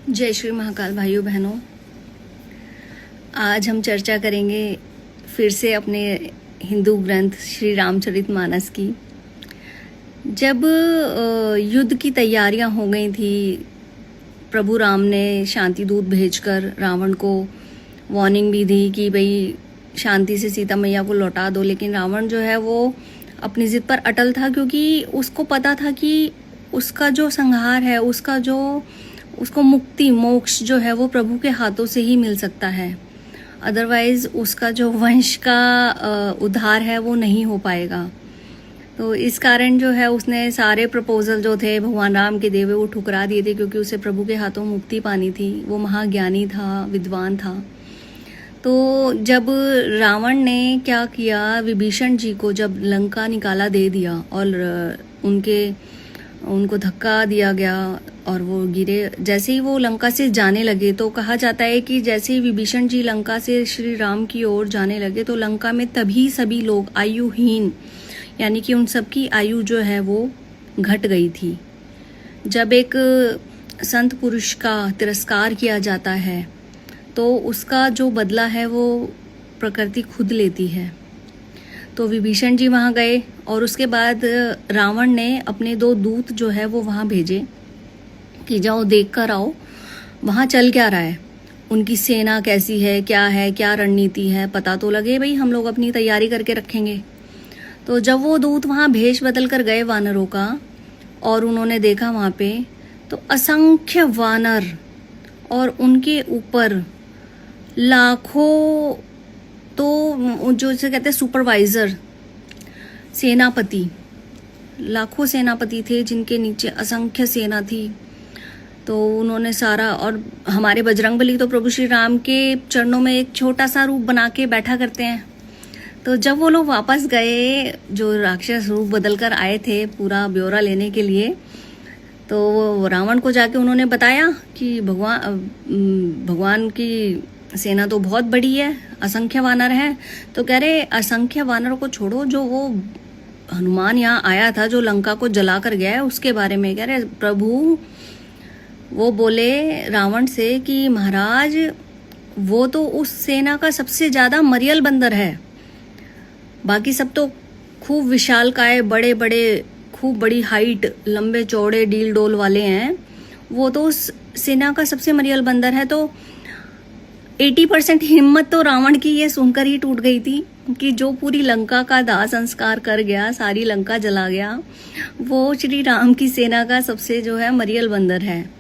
जय श्री महाकाल भाइयों बहनों। आज हम चर्चा करेंगे फिर से अपने हिंदू ग्रंथ श्री रामचरितमानस की। जब युद्ध की तैयारियां हो गई थी, प्रभु राम ने शांति दूत भेजकर रावण को वार्निंग भी दी कि भाई शांति से सीता मैया को लौटा दो, लेकिन रावण जो है वो अपनी जिद पर अटल था, क्योंकि उसको पता था कि उसका जो संहार है, उसको मुक्ति मोक्ष जो है वो प्रभु के हाथों से ही मिल सकता है। अदरवाइज उसका जो वंश का उद्धार है वो नहीं हो पाएगा। तो इस कारण जो है उसने सारे प्रपोजल जो थे भगवान राम के देवे वो ठुकरा दिए थे, क्योंकि उसे प्रभु के हाथों मुक्ति पानी थी। वो महाज्ञानी था, विद्वान था। तो जब रावण ने क्या किया, विभीषण जी को जब लंका निकाला दे दिया और उनको धक्का दिया गया और वो गिरे। जैसे ही वो लंका से जाने लगे तो कहा जाता है कि जैसे ही विभीषण जी लंका से श्री राम की ओर जाने लगे तो लंका में तभी सभी लोग आयुहीन, यानी कि उन सबकी आयु जो है वो घट गई थी। जब एक संत पुरुष का तिरस्कार किया जाता है तो उसका जो बदला है वो प्रकृति खुद लेती है। तो विभीषण जी वहाँ गए और उसके बाद रावण ने अपने 2 दूत जो है वो वहाँ भेजे कि जाओ देख कर आओ वहाँ चल क्या रहा है, उनकी सेना कैसी है, क्या रणनीति है, पता तो लगे भाई, हम लोग अपनी तैयारी करके रखेंगे। तो जब वो दूत वहाँ भेष बदल कर गए वानरों का और उन्होंने देखा वहाँ पे तो असंख्य वानर और उनके ऊपर लाखों, तो जो इसे कहते हैं सुपरवाइजर, सेनापति, लाखों सेनापति थे जिनके नीचे असंख्य सेना थी। तो उन्होंने सारा, और हमारे बजरंगबली तो प्रभु श्री राम के चरणों में एक छोटा सा रूप बना के बैठा करते हैं। तो जब वो लोग वापस गए, जो राक्षस रूप बदल कर आए थे पूरा ब्यौरा लेने के लिए, तो रावण को जाके उन्होंने बताया कि भगवान की सेना तो बहुत बड़ी है, असंख्य वानर हैं। तो कह रहे असंख्य वानरों को छोड़ो, जो वो हनुमान यहाँ आया था जो लंका को जला कर गया है उसके बारे में कह रहे प्रभु। वो बोले रावण से कि महाराज वो तो उस सेना का सबसे ज्यादा मरियल बंदर है, बाकी सब तो खूब विशालकाय, बड़े बड़े, खूब बड़ी हाइट, लंबे चौड़े डील डोल वाले हैं। वो तो उस सेना का सबसे मरियल बंदर है। तो 80% हिम्मत तो रावण की ये सुनकर ही टूट गई थी कि जो पूरी लंका का दाह संस्कार कर गया, सारी लंका जला गया, वो श्री राम की सेना का सबसे जो है मरियल बंदर है।